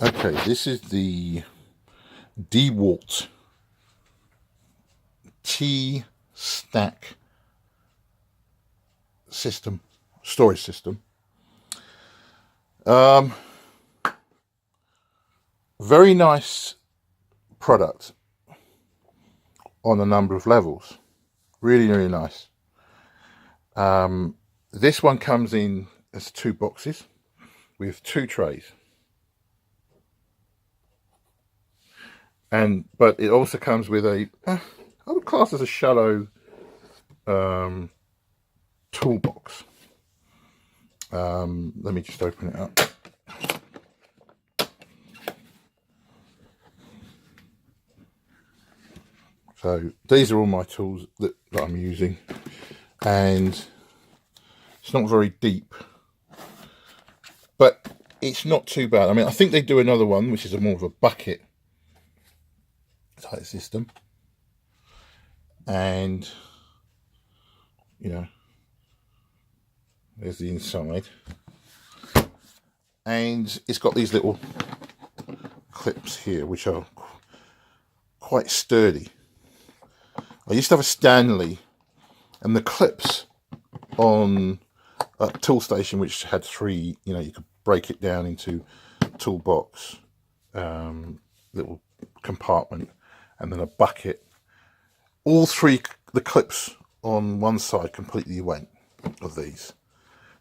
Okay, this is the dewalt tstak system, storage system. Very nice product on a number of levels. Really, really nice. This one comes in as 2 boxes with 2 trays. But it also comes with I would class as a shallow toolbox. Let me just open it up. So these are all my tools that I'm using, and it's not very deep, but it's not too bad. I mean, I think they do another one which is more of a bucket type system, and there's the inside, and it's got these little clips here which are quite sturdy. I used to have a Stanley, and the clips on a tool station which had 3, you could break it down into toolbox, little compartment, and then a bucket. All 3, the clips on one side completely went of these.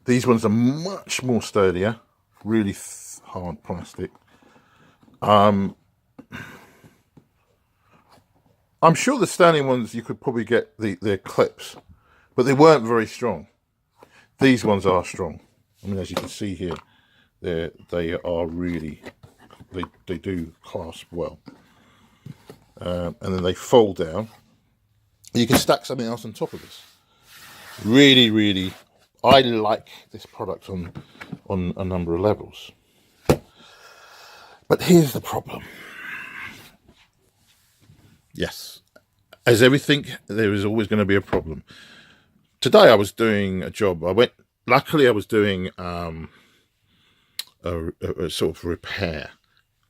These ones are much more sturdier, really hard plastic. I'm sure the Stanley ones you could probably get their clips, but they weren't very strong. These ones are strong. I mean, as you can see here, they are really, they do clasp well. And then they fold down. You can stack something else on top of this. Really, really, I like this product on a number of levels. But here's the problem. Yes, as everything, there is always going to be a problem. Today I was doing a job. Luckily I was doing a sort of repair,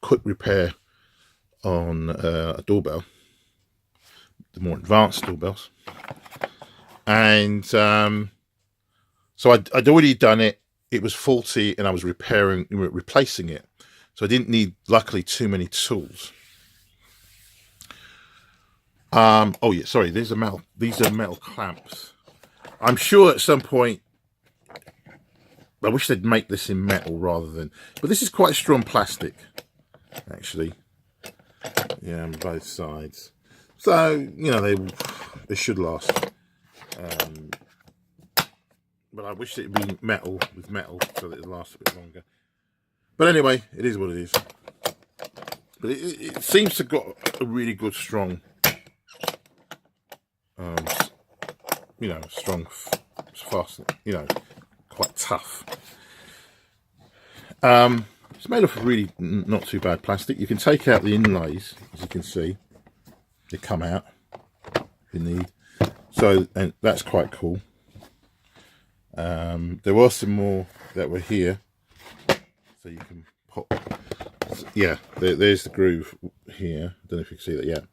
quick repair on a doorbell, the more advanced doorbells. And so I'd already done it. It was faulty, and I was replacing it. So I didn't need, luckily, too many tools. Oh yeah, sorry. These are metal clamps. I'm sure at some point, I wish they'd make this in metal rather than. But this is quite strong plastic, actually. Yeah, on both sides. So they should last. But I wish it'd be metal with metal so that it lasts a bit longer. But anyway, it is what it is. But it seems to have got a really good, strong, strong, fast, quite tough. It's made of really not too bad plastic. You can take out the inlays, as you can see. They come out if you need. So, and that's quite cool. There were some more that were here, so you can pop. Yeah, there's the groove here. I don't know if you can see that yet.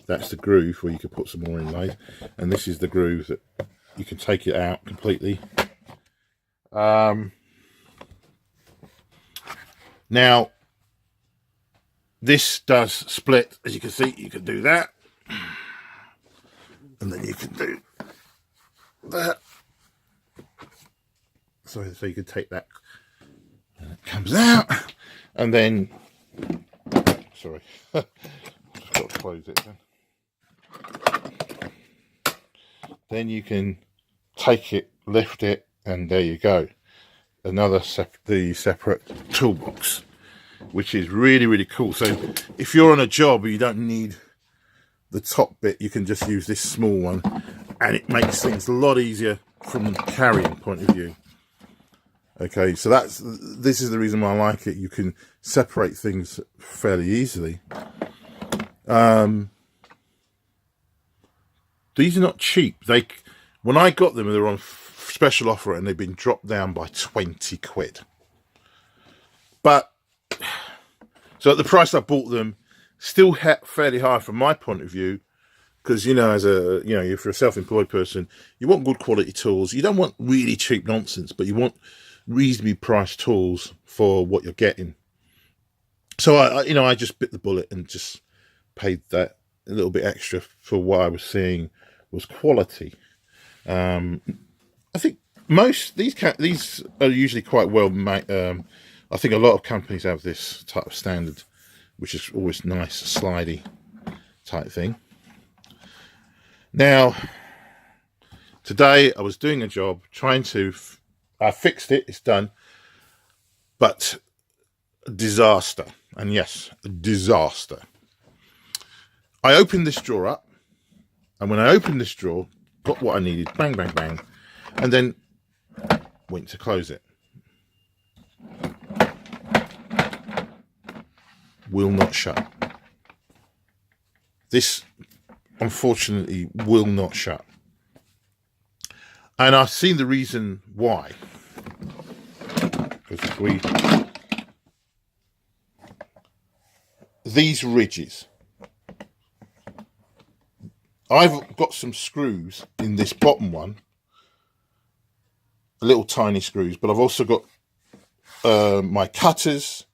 That's the groove where you can put some more inlays, and this is the groove that you can take it out completely. Now, this does split, as you can see. You can do that, and then you can do that. So you can take that, and it comes out, and then, sorry, just got to close it then. Then you can take it, lift it, and there you go. Another separate toolbox, which is really, really cool. So if you're on a job and you don't need the top bit, you can just use this small one, and it makes things a lot easier from a carrying point of view. Okay, so this is the reason why I like it. You can separate things fairly easily. These are not cheap. When I got them, they were on special offer, and they've been dropped down by 20 quid. But So at the price I bought them, still fairly high from my point of view, because, you know, as a, you know, if you're a self-employed person, you want good quality tools. You don't want really cheap nonsense, but you want reasonably priced tools for what you're getting. So I just bit the bullet and just paid that a little bit extra for what I was seeing was quality. I think most these are usually quite well made. I think a lot of companies have this type of standard, which is always nice, slidey type thing. Now, today I was doing a job I fixed it, it's done, but disaster. And yes, disaster. I opened this drawer up, and when I opened this drawer, got what I needed, bang, bang, bang, and then went to close it. Will not shut. This, unfortunately, will not shut. And I've seen the reason why. Because these ridges, I've got some screws in this bottom one, little tiny screws, but I've also got my cutters,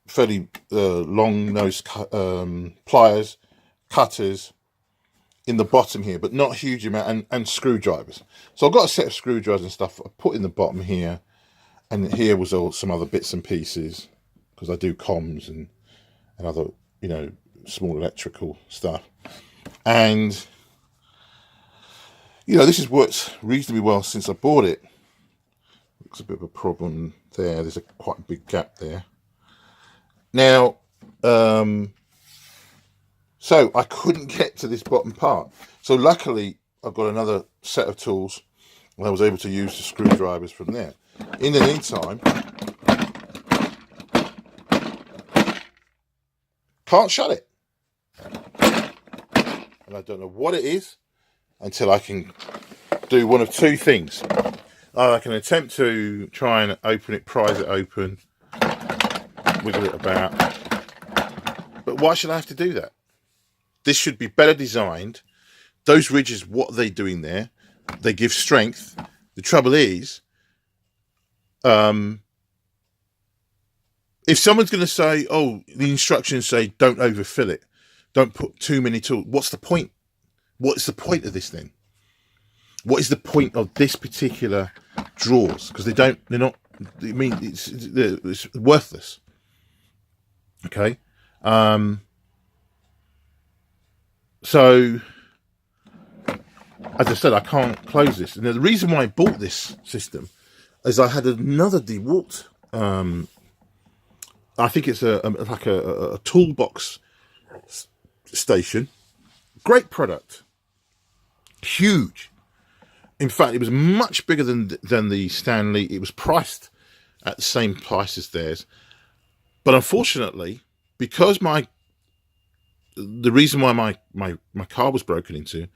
fairly long nose pliers, cutters in the bottom here, but not a huge amount, and screwdrivers. So I've got a set of screwdrivers and stuff I put in the bottom here, and here was all some other bits and pieces, because I do comms and other, you know, small electrical stuff. And, you know, this has worked reasonably well since I bought it. Looks a bit of a problem there. There's quite a big gap there. Now, so I couldn't get to this bottom part. So luckily, I've got another set of tools, and I was able to use the screwdrivers from there. In the meantime, can't shut it. And I don't know what it is until I can do one of two things. I can attempt to try and open it, prise it open, wiggle it about. But why should I have to do that? This should be better designed. Those ridges, what are they doing there? They give strength. The trouble is, if someone's going to say, oh, the instructions say don't overfill it, don't put too many tools, what's the point? What's the point of this then? What is the point of this particular drawers? Because they're not, I mean, it's worthless. Okay. So, as I said, I can't close this. And the reason why I bought this system is I had another dewalt. I think it's like a toolbox station. Great product. Huge. In fact, it was much bigger than the Stanley. It was priced at the same price as theirs. But unfortunately, because the reason why my car was broken into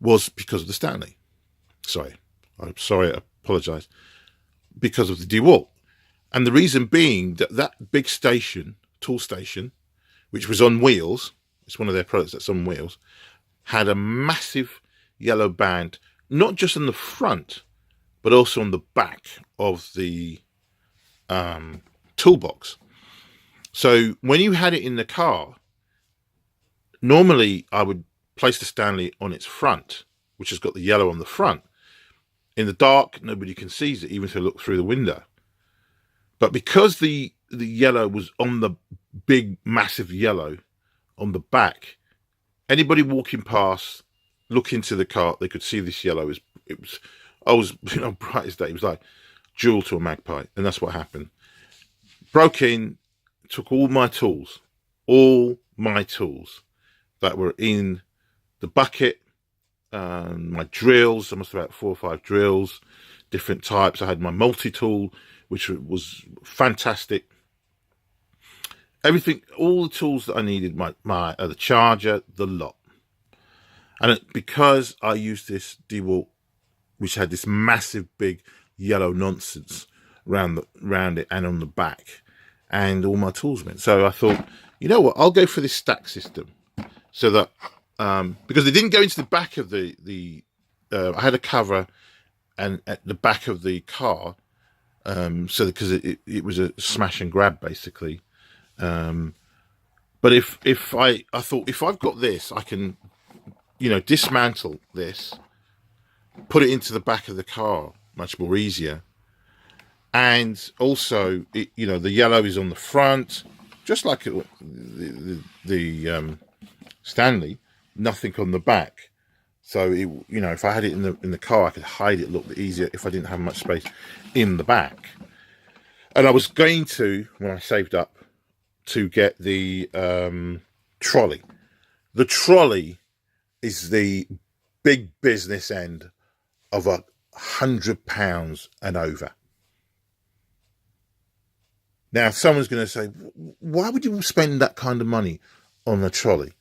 was because of the Stanley. I'm sorry, I apologise. Because of the dewalt. And the reason being that big station, tool station, which was on wheels, it's one of their products that's on wheels, had a massive yellow band, not just on the front, but also on the back of the toolbox. So when you had it in the car, normally I would place the Stanley on its front, which has got the yellow on the front. In the dark, nobody can see it, even if they look through the window. But because the yellow was on the big, massive yellow on the back, anybody walking past, look into the car, they could see this yellow. I was, bright as day. It was like jewel to a magpie, and that's what happened. Broke in, took all my tools that were in the bucket, my drills. I must have had 4 or 5 drills, different types. I had my multi-tool, which was fantastic. Everything, all the tools that I needed, the charger, the lot. And because I used this dewalt, which had this massive, big yellow nonsense around it and on the back, and all my tools went. So I thought, you know what, I'll go for this stack system, so that because they didn't go into the back of the I had a cover and at the back of the car, so because it was a smash and grab basically. But if I thought, if I've got this, I can, you know, dismantle this, put it into the back of the car much more easier. And also, you know, the yellow is on the front, just like the Stanley, nothing on the back. So, you know, if I had it in the car, I could hide it a little bit easier if I didn't have much space in the back. And I was going to, when I saved up, to get the trolley. The trolley is the big business end of £100 and over. Now, someone's going to say, why would you spend that kind of money on a trolley?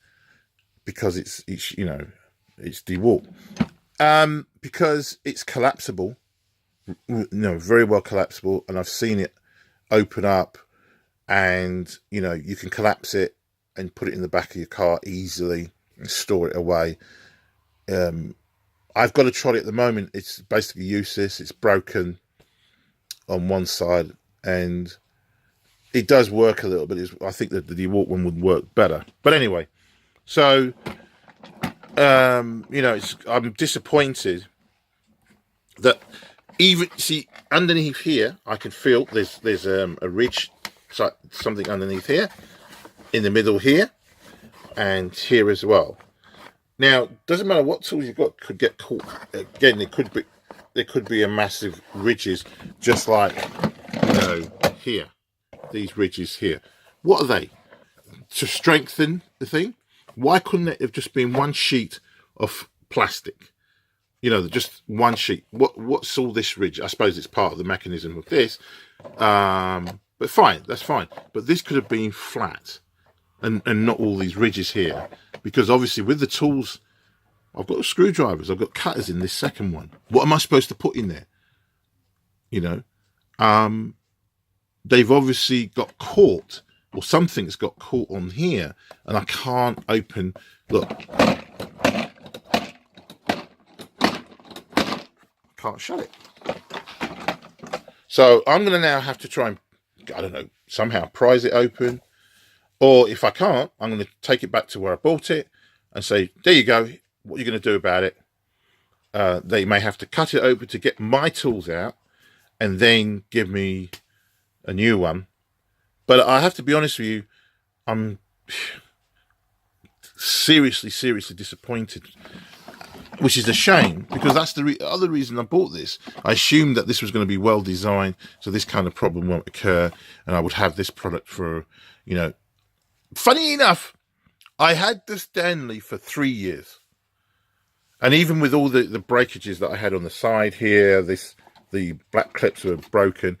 Because it's you know, it's dewalt. Because it's collapsible, you know, very well collapsible, and I've seen it open up, and you know, you can collapse it and put it in the back of your car easily and store it away. I've got a trolley at the moment. It's basically useless. It's broken on one side, and it does work a little bit. I think that the dewalt one would work better. But anyway, so you know, I'm disappointed that even, see, underneath here, I can feel there's a ridge, something underneath here, in the middle here, and here as well. Now, doesn't matter what tools you've got, could get caught. Again, there could be a massive ridges, just like, you know, here, these ridges here. What are they? To strengthen the thing? Why couldn't it have just been one sheet of plastic? You know, just one sheet. What's all this ridge? I suppose it's part of the mechanism of this. But fine, that's fine. But this could have been flat, and not all these ridges here. Because obviously with the tools, I've got screwdrivers, I've got cutters in this second one. What am I supposed to put in there? You know, they've obviously got caught, or something's got caught on here, and I can't open, look. Can't shut it. So I'm going to now have to try and, I don't know, somehow prise it open. Or if I can't, I'm going to take it back to where I bought it and say, there you go, what are you going to do about it? They may have to cut it open to get my tools out and then give me a new one. But I have to be honest with you, I'm seriously disappointed, which is a shame, because that's the other reason I bought this. I assumed that this was going to be well designed, so this kind of problem won't occur, and I would have this product for, you know. Funny enough, I had the Stanley for 3 years, and even with all the breakages that I had on the side here, the black clips were broken,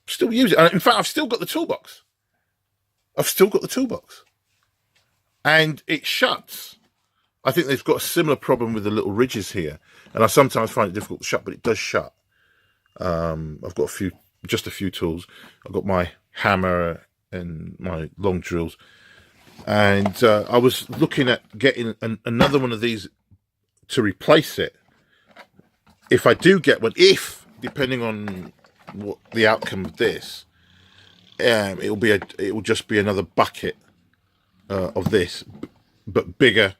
still use it. In fact, I've still got the toolbox. And it shuts. I think they've got a similar problem with the little ridges here, and I sometimes find it difficult to shut, but it does shut. I've got just a few tools. I've got my hammer and my long drills, and I was looking at getting another one of these to replace it. If I do get one, depending on what the outcome of this, it will just be another bucket of this, but bigger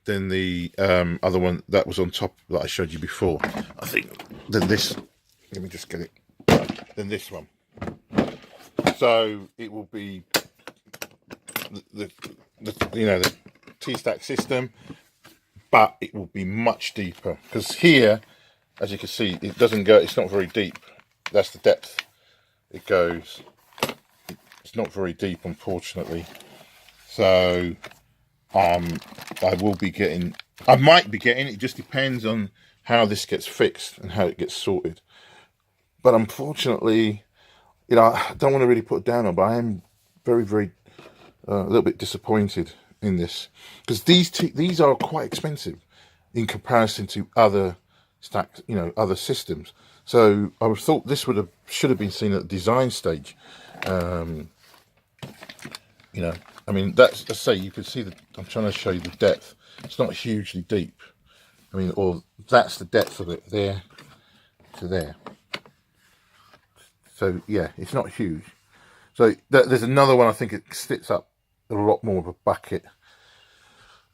than the other one that was on top that I showed you before. I think than this. Let me just get it. Than this one. So it will be the tstak system, but it will be much deeper, because here, as you can see, it doesn't go. It's not very deep. That's the depth it goes. It's not very deep, unfortunately. So I might be getting, it just depends on how this gets fixed and how it gets sorted. But unfortunately, you know, I don't want to really put it down on, but I am very, a little bit disappointed in this, because these are quite expensive in comparison to other stacks, you know, other systems. So I thought this should have been seen at the design stage. You know, I mean, that's, let's say you can see that I'm trying to show you the depth. It's not hugely deep. I mean, or that's the depth of it, there to there. So yeah, it's not huge. So there's another one. I think it sits up a lot more of a bucket.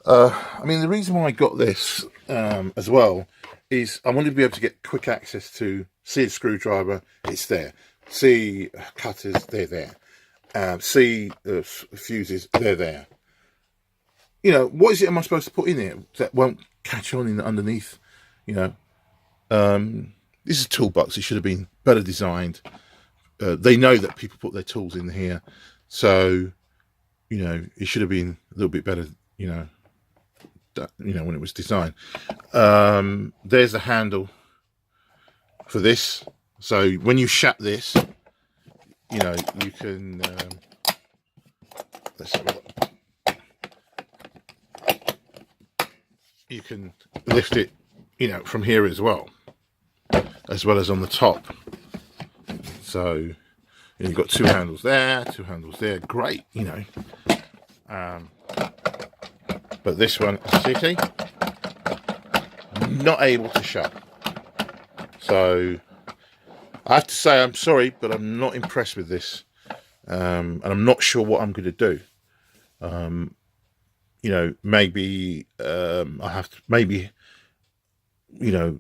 I mean, the reason why I got this as well is I wanted to be able to get quick access to, see a screwdriver, it's there. See cutters, they're there. See the fuses, they're there. You know, what is it am I supposed to put in here that won't catch on in underneath? You know, this is a toolbox. It should have been better designed. They know that people put their tools in here, so you know it should have been a little bit better. You know, when it was designed. There's the handle for this. So when you shut this, you know you can. Let's have a look. You can lift it, you know, from here as well as on the top. So you've got two handles there, great, you know. But this one, see, not able to shut. So I have to say I'm sorry, but I'm not impressed with this, and I'm not sure what I'm going to do. You know, maybe I have to, maybe, you know,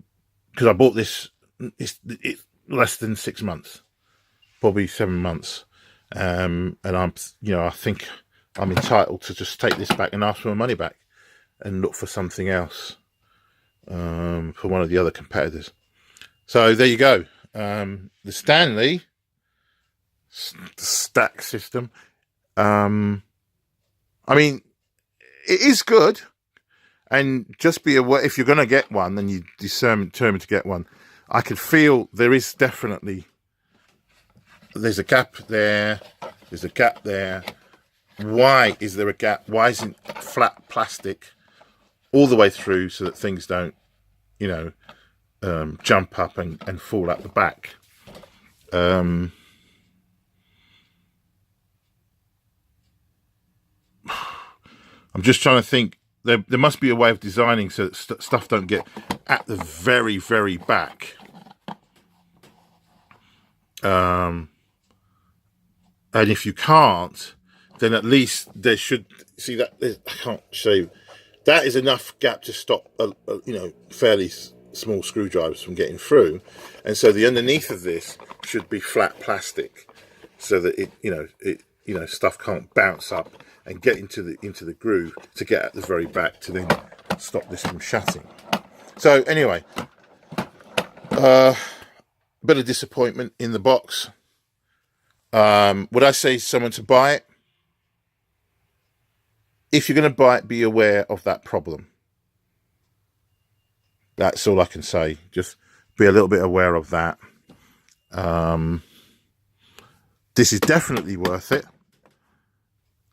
because I bought this, it's less than 6 months, probably 7 months, and I'm, you know, I think I'm entitled to just take this back and ask for my money back and look for something else for one of the other competitors. So there you go. The Stanley tstak system. I mean, it is good, and just be aware if you're going to get one and you determined to get one. I could feel there is definitely, there's a gap there, there's a gap there. Why is there a gap? Why isn't flat plastic all the way through so that things don't, you know, jump up and fall out the back? I'm just trying to think. There must be a way of designing so that stuff don't get at the very, very back. And if you can't, then at least there should, see that, I can't show you. That is enough gap to stop, you know, fairly small screwdrivers from getting through. And so the underneath of this should be flat plastic, so that it, stuff can't bounce up and get into the groove to get at the very back to then stop this from shutting. So anyway, bit of disappointment in the box. Would I say someone to buy it? If you're going to buy it, be aware of that problem. That's all I can say. Just be a little bit aware of that. This is definitely worth it.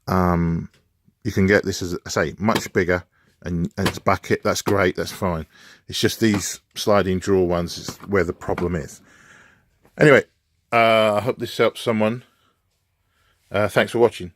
You can get this, as I say, much bigger, and it's bucket. That's great. That's fine. It's just these sliding drawer ones is where the problem is. Anyway, I hope this helps someone. Thanks for watching.